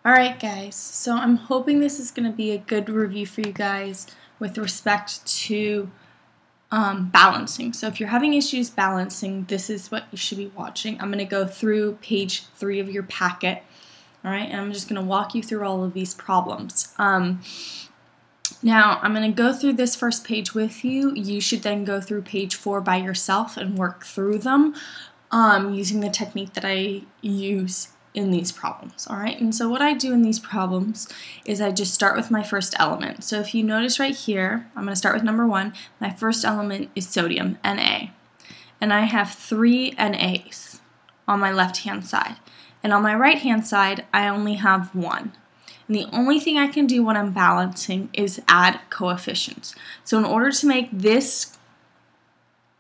Alright guys, so I'm hoping this is going to be a good review for you guys with respect to balancing. So if you're having issues balancing, this is what you should be watching. I'm going to go through page 3 of your packet, alright, and I'm just going to walk you through all of these problems. Now, I'm going to go through this first page with you. You should then go through page 4 by yourself and work through them using the technique that I use in these problems, alright? And so what I do in these problems is I just start with my first element. So if you notice right here, I'm going to start with number 1. My first element is sodium, Na. And I have 3 Nas on my left-hand side. And on my right-hand side, I only have 1. And the only thing I can do when I'm balancing is add coefficients. So in order to make this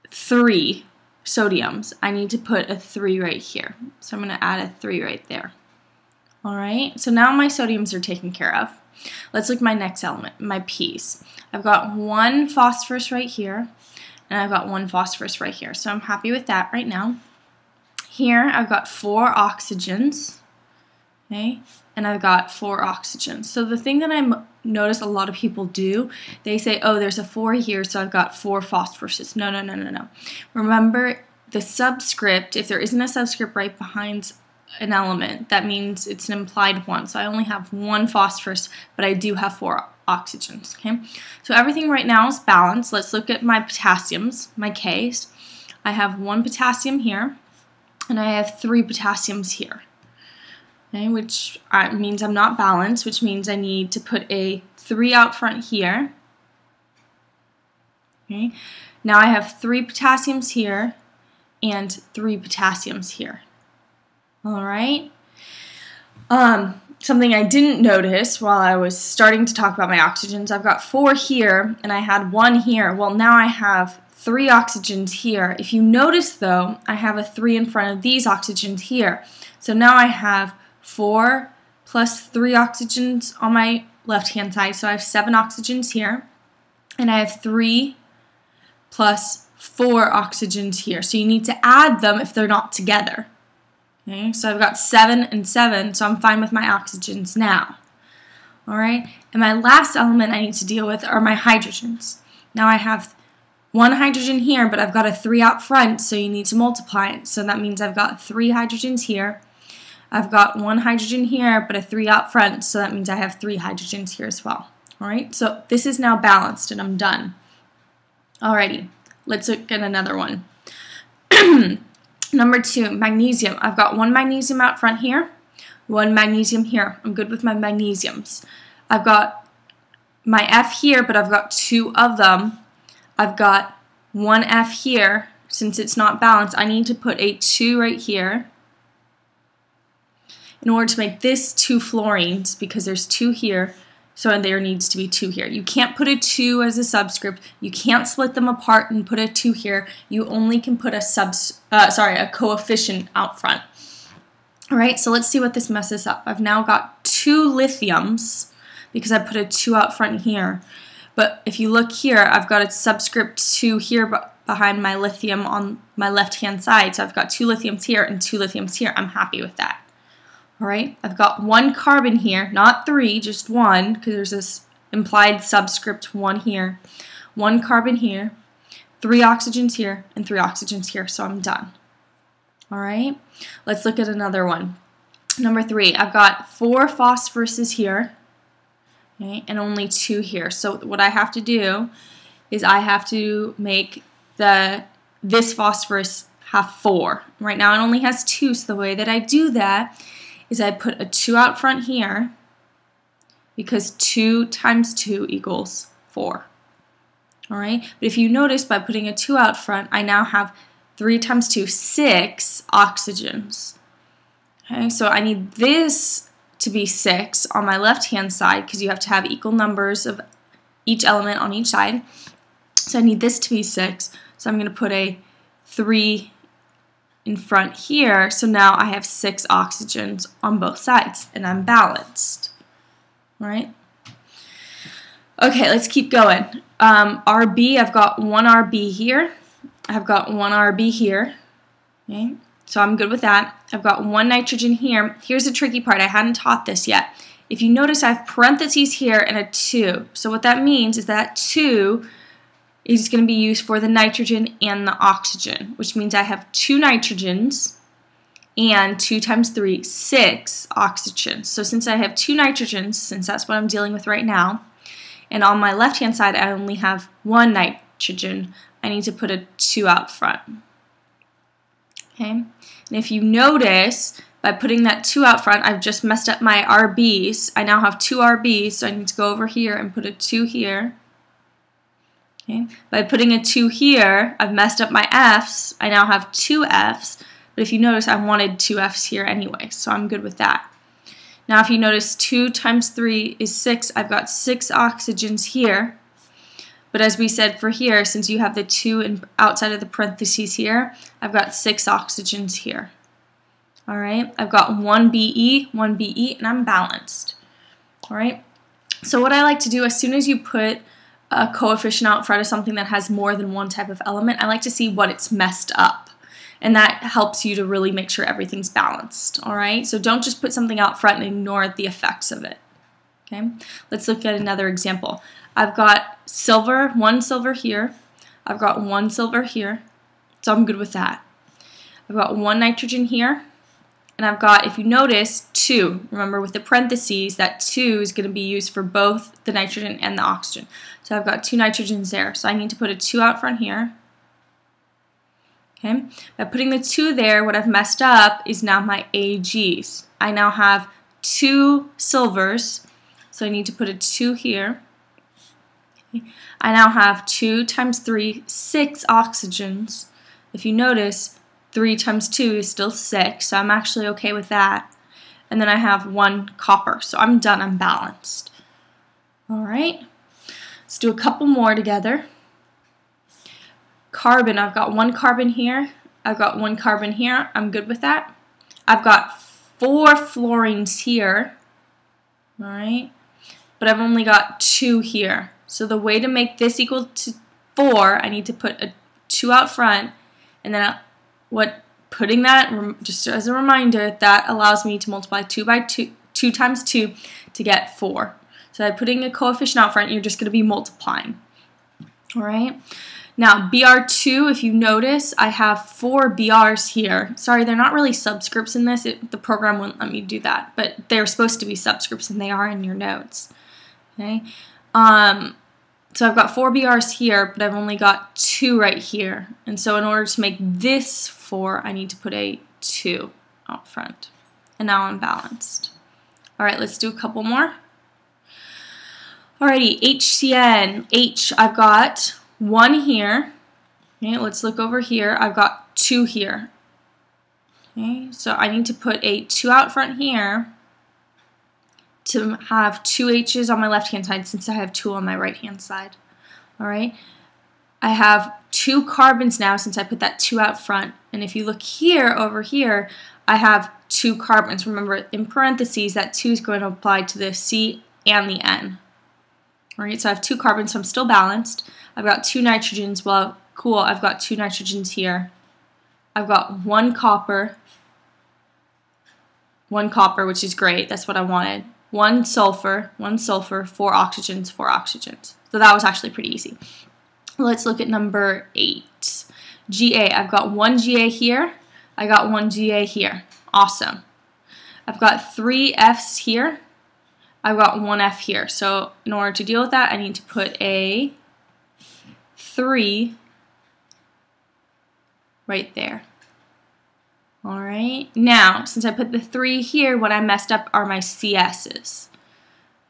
3 sodiums, I need to put a 3 right here. So I'm going to add a 3 right there. Alright, so now my sodiums are taken care of. Let's look at my next element, my P's. I've got 1 phosphorus right here, and I've got 1 phosphorus right here. So I'm happy with that right now. Here I've got 4 oxygens, okay, and I've got 4 oxygens. So the thing that I notice a lot of people do, they say, oh, there's a 4 here, so I've got 4 phosphoruses. No. Remember, the subscript, if there isn't a subscript right behind an element, that means it's an implied 1. So I only have 1 phosphorus, but I do have 4 oxygens, okay? So everything right now is balanced. Let's look at my potassiums, my Ks. I have 1 potassium here, and I have 3 potassiums here. Okay, which means I'm not balanced, which means I need to put a 3 out front here. Okay, now I have 3 potassiums here and 3 potassiums here. Alright. Something I didn't notice while I was starting to talk about my oxygens, I've got 4 here and I had 1 here. Well, now I have 3 oxygens here. If you notice though, I have a 3 in front of these oxygens here. So now I have 4 plus 3 oxygens on my left-hand side, so I have 7 oxygens here, and I have 3 plus 4 oxygens here. So you need to add them if they're not together. Okay, so I've got 7 and 7, so I'm fine with my oxygens now. Alright, and my last element I need to deal with are my hydrogens. Now I have 1 hydrogen here, but I've got a 3 out front, so you need to multiply it. So that means I've got 3 hydrogens here. I've got 1 hydrogen here, but a 3 out front, so that means I have 3 hydrogens here as well. Alright, so this is now balanced and I'm done. Alrighty, let's look at another one. Number 2, magnesium. I've got 1 magnesium out front here, 1 magnesium here. I'm good with my magnesiums. I've got my F here, but I've got 2 of them. I've got 1 F here. Since it's not balanced, I need to put a 2 right here in order to make this 2 fluorines, because there's 2 here, so there needs to be 2 here. You can't put a 2 as a subscript. You can't split them apart and put a 2 here. You only can put a coefficient out front. Alright, so let's see what this messes up. I've now got 2 lithiums because I put a 2 out front here. But if you look here, I've got a subscript 2 here behind my lithium on my left-hand side. So I've got 2 lithiums here and 2 lithiums here. I'm happy with that. Alright, I've got 1 carbon here, not 3, just 1, because there's this implied subscript 1 here. 1 carbon here, 3 oxygens here, and 3 oxygens here, so I'm done. Alright, let's look at another one. Number 3, I've got 4 phosphoruses here, okay, and only 2 here. So what I have to do is I have to make this phosphorus have 4. Right now it only has 2, so the way that I do that is I put a 2 out front here, because 2 times 2 equals 4. Alright, but if you notice, by putting a 2 out front, I now have 3 times 2, 6 oxygens. Okay, so I need this to be 6 on my left-hand side, because you have to have equal numbers of each element on each side. So I need this to be 6, so I'm going to put a 3 in front here, so now I have 6 oxygens on both sides, and I'm balanced. Alright? Okay, let's keep going. RB, I've got 1 RB here. I've got 1 RB here. Okay? So I'm good with that. I've got 1 nitrogen here. Here's the tricky part. I hadn't taught this yet. If you notice, I have parentheses here and a 2. So what that means is that 2 is going to be used for the nitrogen and the oxygen, which means I have 2 nitrogens and 2 times 3, 6 oxygens. So since I have 2 nitrogens, since that's what I'm dealing with right now, and on my left-hand side I only have 1 nitrogen, I need to put a 2 out front. Okay, and if you notice, by putting that 2 out front, I've just messed up my RBs. I now have 2 RBs, so I need to go over here and put a 2 here. Okay. By putting a 2 here, I've messed up my Fs. I now have 2 Fs, but if you notice, I wanted 2 Fs here anyway, so I'm good with that. Now if you notice, 2 times 3 is 6. I've got 6 oxygens here. But as we said for here, since you have the 2 outside of the parentheses here, I've got 6 oxygens here. Alright, I've got 1 BE, and I'm balanced. Alright, so what I like to do, as soon as you put a coefficient out front of something that has more than one type of element, I like to see what it's messed up. And that helps you to really make sure everything's balanced. Alright, so don't just put something out front and ignore the effects of it. Okay, let's look at another example. I've got silver, 1 silver here. I've got 1 silver here, so I'm good with that. I've got 1 nitrogen here, and I've got, if you notice, 2. Remember, with the parentheses, that 2 is going to be used for both the nitrogen and the oxygen. So I've got 2 nitrogens there, so I need to put a 2 out front here. Okay, by putting the 2 there, what I've messed up is now my AGs. I now have 2 silvers, so I need to put a 2 here. I now have 2 times 3, 6 oxygens. If you notice, 3 times 2 is still 6, so I'm actually okay with that. And then I have 1 copper, so I'm done, I'm balanced. Alright, let's do a couple more together. Carbon, I've got 1 carbon here, I've got 1 carbon here, I'm good with that. I've got 4 fluorines here, alright, but I've only got 2 here. So the way to make this equal to 4, I need to put a 2 out front, and then putting that, just as a reminder, that allows me to multiply 2 times 2 to get 4. So by putting a coefficient out front, you're just going to be multiplying. Alright? Now, Br2, if you notice, I have 4 Brs here. Sorry, they're not really subscripts in this. The program wouldn't let me do that, but they're supposed to be subscripts, and they are in your notes. Okay? So I've got 4 BRs here, but I've only got 2 right here. And so in order to make this 4, I need to put a 2 out front. And now I'm balanced. Alright, let's do a couple more. Alrighty, HCN. H, I've got 1 here. Okay, let's look over here. I've got 2 here. Okay, so I need to put a 2 out front here to have 2 H's on my left-hand side since I have 2 on my right-hand side. Alright, I have 2 carbons now since I put that 2 out front. And if you look here, over here, I have 2 carbons. Remember, in parentheses, that 2 is going to apply to the C and the N. Alright, so I have 2 carbons, so I'm still balanced. I've got 2 nitrogens. Well, cool, I've got 2 nitrogens here. I've got 1 copper, which is great. That's what I wanted. 1 sulfur, 4 oxygens, 4 oxygens. So that was actually pretty easy. Let's look at number 8. GA, I've got 1 GA here. I got 1 GA here. Awesome. I've got 3 Fs here. I've got 1 F here. So in order to deal with that, I need to put a 3 right there. Alright, now, since I put the 3 here, what I messed up are my CS's.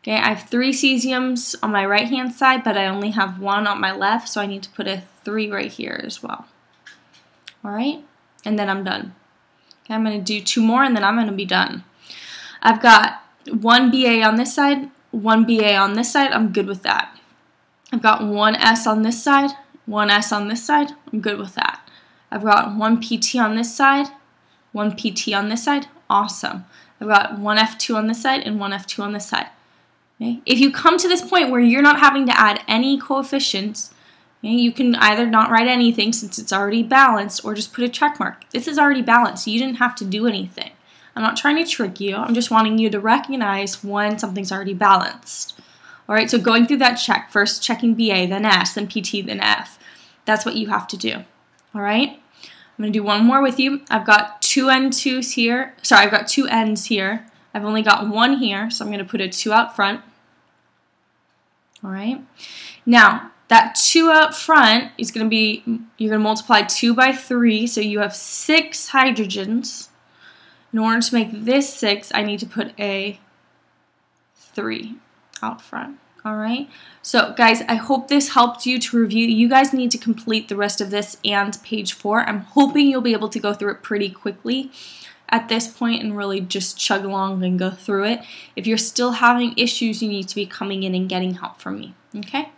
Okay, I have 3 cesiums on my right-hand side, but I only have 1 on my left, so I need to put a 3 right here as well. Alright, and then I'm done. Okay, I'm going to do 2 more, and then I'm going to be done. I've got 1 BA on this side, 1 BA on this side, I'm good with that. I've got 1 S on this side, 1 S on this side, I'm good with that. I've got 1 PT on this side, 1 PT on this side, awesome. I've got 1 F2 on this side and 1 F2 on this side. Okay? If you come to this point where you're not having to add any coefficients, Okay, you can either not write anything since it's already balanced or just put a check mark. This is already balanced, so you didn't have to do anything. I'm not trying to trick you. I'm just wanting you to recognize when something's already balanced. All right, so going through that check, first checking BA, then S, then PT, then F. That's what you have to do. All right, I'm going to do one more with you. I've got two N2s here. Sorry, I've got two N's here. I've only got one here, so I'm going to put a 2 out front. All right, now that 2 out front is going to be, you're going to multiply 2 by 3, so you have 6 hydrogens. In order to make this 6, I need to put a 3 out front. All right. So, guys, I hope this helped you to review. You guys need to complete the rest of this and page 4. I'm hoping you'll be able to go through it pretty quickly at this point and really just chug along and go through it. If you're still having issues, you need to be coming in and getting help from me. Okay?